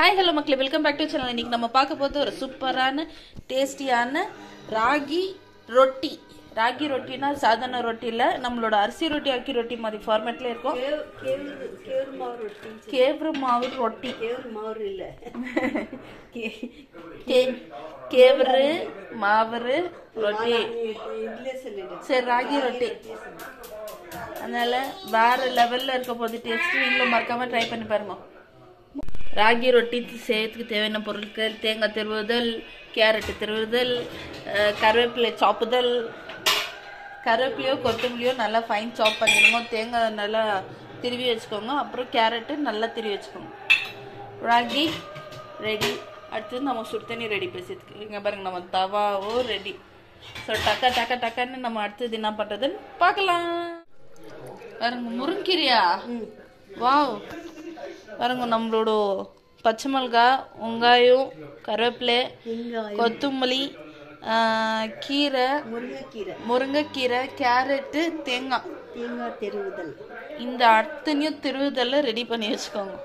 Hi hello மக்களே, welcome back to channel. இன்னைக்கு நம்ம பார்க்க போகிறது ஒரு சூப்பரான டேஸ்டியான ராகி ரொட்டி. ராகி ரொட்டினா சாதாரண ரொட்டி இல்லை, நம்மளோட அரிசி ரொட்டி அக்கி ரொட்டி மாதிரி ஃபார்மேட்ல இருக்கும். கேவ்ரு மாவு ரொட்டி. கேவ்ரு மாவு ரொட்டி. சரி, ராகி ரொட்டி. அதனால வேற லெவல்ல இருக்க போது டேஸ்ட். நீங்களும் மறக்காம ட்ரை பண்ணி பாருங்க. ராகி ரொட்டி செய்யறதுக்கு தேவையான பொருட்கள்: தேங்காய் திருவுதல், கேரட் திருவுதல், கருவேப்பிலை சாப்புதல். கருவேப்பிலையோ கொத்தமல்லியோ நல்லா ஃபைன் சாப் பண்ணிடுங்க. தேங்காய் நல்லா திருவி வச்சுக்கோங்க. அப்புறம் கேரட்டு நல்லா திருவி வச்சுக்கோங்க. ராகி ரெடி. அடுத்தது நம்ம சுடு தண்ணி ரெடி பேசியதுக்கு. இங்கே பாருங்க, நம்ம தவாவோ ரெடி. ஸோ டக்குன்னு நம்ம அடுத்தது என்ன பண்ணுறதுன்னு பார்க்கலாம். பாருங்க, முருங்கீரையா? வாவ்! பாருங்க, நம்மளோட பச்சை மிளகா, வெங்காயம், கருவேப்பிலை, கொத்தமல்லி, கீரை, முருங்கைக்கீரை, கேரட்டு, தேங்காய் திருவுதல். இந்த அத்தனையும் திருவுதல்ல ரெடி பண்ணி வச்சுக்கோங்க.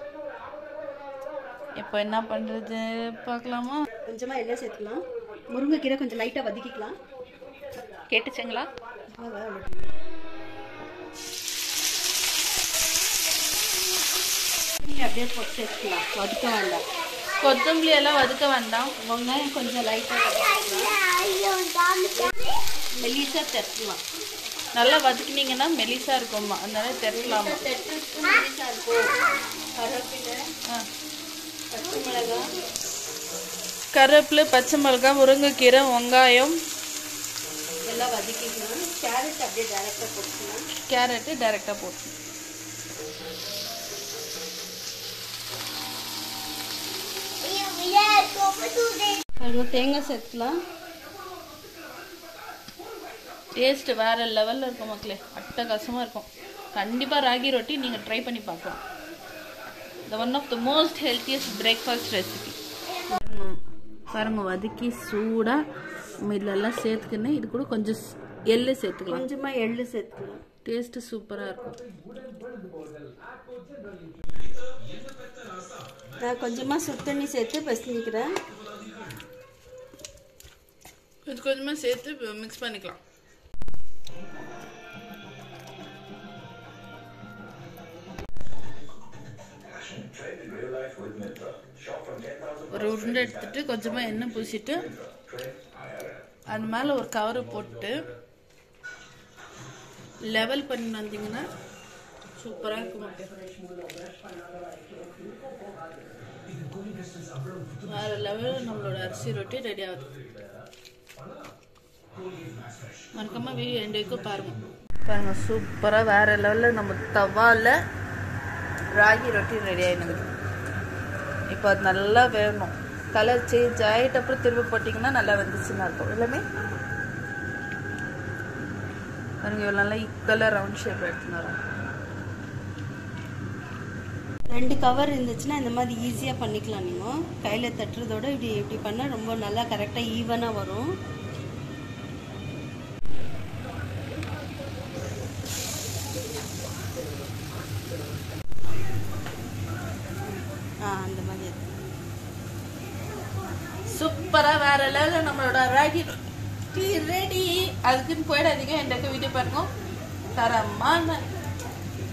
இப்போ என்ன பண்றது பார்க்கலாமா? கொஞ்சமா எண்ணெய் சேர்த்துக்கலாம். முருங்கைக்கீரை கொஞ்சம் லைட்டா வதக்கிக்கலாம். கேட்டுச்சுங்களா? அப்படியே போட்டு சேர்த்துக்கலாம். வதக்க வேண்டாம். கொத்தமல்லி எல்லாம் வதக்க வேண்டாம். வெங்காயம் கொஞ்சம் லைட்டாக மெலிசா தட்டலாம். நல்லா வதக்கினீங்கன்னா மெலிசா இருக்கும்மா, அதனால தட்டலாமா. மெலிசா இருக்கும். கருவேப்பிலை, பச்சை மிளகா, முருங்கைக்கீரை, வெங்காயம் எல்லாம் வதக்கிக்கலாம். கேரட் அப்படியே டைரெக்டாக போட்டுக்கலாம். கேரட்டு டைரெக்டாக போட்டு தேங்காய் சேர்த்துக்கலாம். டேஸ்ட் வேற லெவல்ல இருக்கும் மக்களே, அட்டகாசமா இருக்கும். கண்டிப்பா ராகி ரொட்டி நீங்க ட்ரை பண்ணி பார்க்கலாம். The one of the most healthiest breakfast recipe. பாருங்க, வதக்கி சூடா இதெல்லாம் சேர்த்துக்கின்னு இது கூட கொஞ்சம் எள்ளு சேர்த்துக்கலாம். கொஞ்சமா எள்ளு சேர்த்துக்கலாம். டேஸ்ட் சூப்பரா இருக்கும். நான் கொஞ்சமா சுடு தண்ணி சேர்த்து பிசைஞ்சிக்கிறேன். கொஞ்சமா சேர்த்து மிக்ஸ் பண்ணிக்கலாம். ஒரு உருண்டை எடுத்துட்டு கொஞ்சமா எண்ணெய் பூசிட்டு அது மேல ஒரு கவரை போட்டு லெவல் பண்ணி வந்தீங்கன்னா சூப்பரா இருக்கும். வேற லெவலில் நம்மளோட அரிசி ரொட்டி ரெடி ஆகுது. மறக்காம வீடியோ எண்ட் வரைக்கும் பாருங்க. பாருங்க, சூப்பரா வேற லெவலில் நம்ம தவால ராகி ரொட்டி ரெடி ஆயிடுது. இப்போ அது நல்லா வேகணும். கலர் சேஞ்ச் ஆகிட்டு அப்புறம் திரும்ப போட்டிங்கன்னா நல்லா வந்துச்சுன்னா இருக்கும். எல்லாமே பாருங்க, இவ்வளோ நல்லா ஈக்குவலாக ரவுண்ட் ஷேப் எடுத்துன்னு வரும். 2 கவர் இருந்துச்சுன்னா இந்த மாதிரி ஈஸியாக பண்ணிக்கலாம். நீங்கள் கையில் தட்டுறதோட இப்படி பண்ணால் ரொம்ப நல்லா கரெக்டாக ஈவனாக வரும். அந்த மாதிரி சூப்பராக வேற லெவலில் நம்மளோட ராகி ரொட்டி ரெடி. அதுக்குன்னு போயிடாதீங்க, என்கிட்ட வீடியோ பாருங்க. தரமான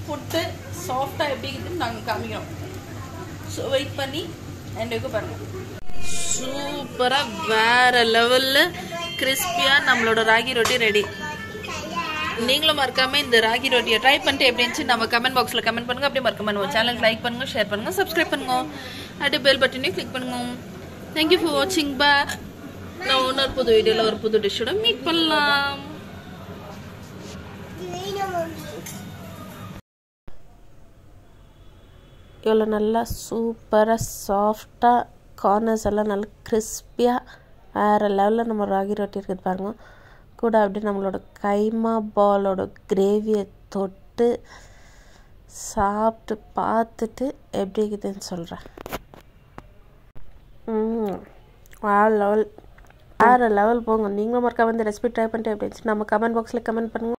புட்டு சாஃப்டாக எப்படி இருக்குதுன்னு நாங்கள் காமிக்கிறோம். ஸோ வெயிட் பண்ணி என்கிட்ட பாருங்க. சூப்பராக வேற லெவலில் கிறிஸ்பியாக நம்மளோட ராகி ரொட்டி ரெடி. நீங்களும் மறக்காம இந்த ராகி ரொட்டியை ட்ரை பண்ணிட்டு எப்படி இருந்துச்சு நம்ம கமெண்ட் பாக்ஸில் கமெண்ட் பண்ணுங்க. அப்படியே மறக்காம நம்ம சேனல் லைக் பண்ணுங்க, ஷேர் பண்ணுங்க, சப்ஸ்கிரைப் பண்ணுங்க, அப்படியே பெல் பட்டனையும் கிளிக் பண்ணுங்க. தேங்க்யூ ஃபார் வாட்சிங். பாய். நான் இன்னொரு புது வீடியோவில் ஒரு புது டிஷ்ஷோட மீட் பண்ணலாம். இவ்வளோ நல்லா சூப்பராக சாஃப்டாக கார்னர்ஸ் எல்லாம் நல்லா கிறிஸ்பியாக வேறு லெவலில் நம்ம ராகி ரொட்டி இருக்குது பாருங்க. கூட அப்படியே நம்மளோட கைமா பாலோட கிரேவியை தொட்டு சாப்பிட்டு பார்த்துட்டு எப்படி இருக்குதுன்னு சொல்கிறேன். வேறு லெவல் போங்க. நீங்களும் மறக்காம இந்த ரெசிபி ட்ரை பண்ணிட்டு எப்படி இருந்துச்சு நம்ம கமெண்ட் பாக்ஸில் கமெண்ட் பண்ணுங்கள்.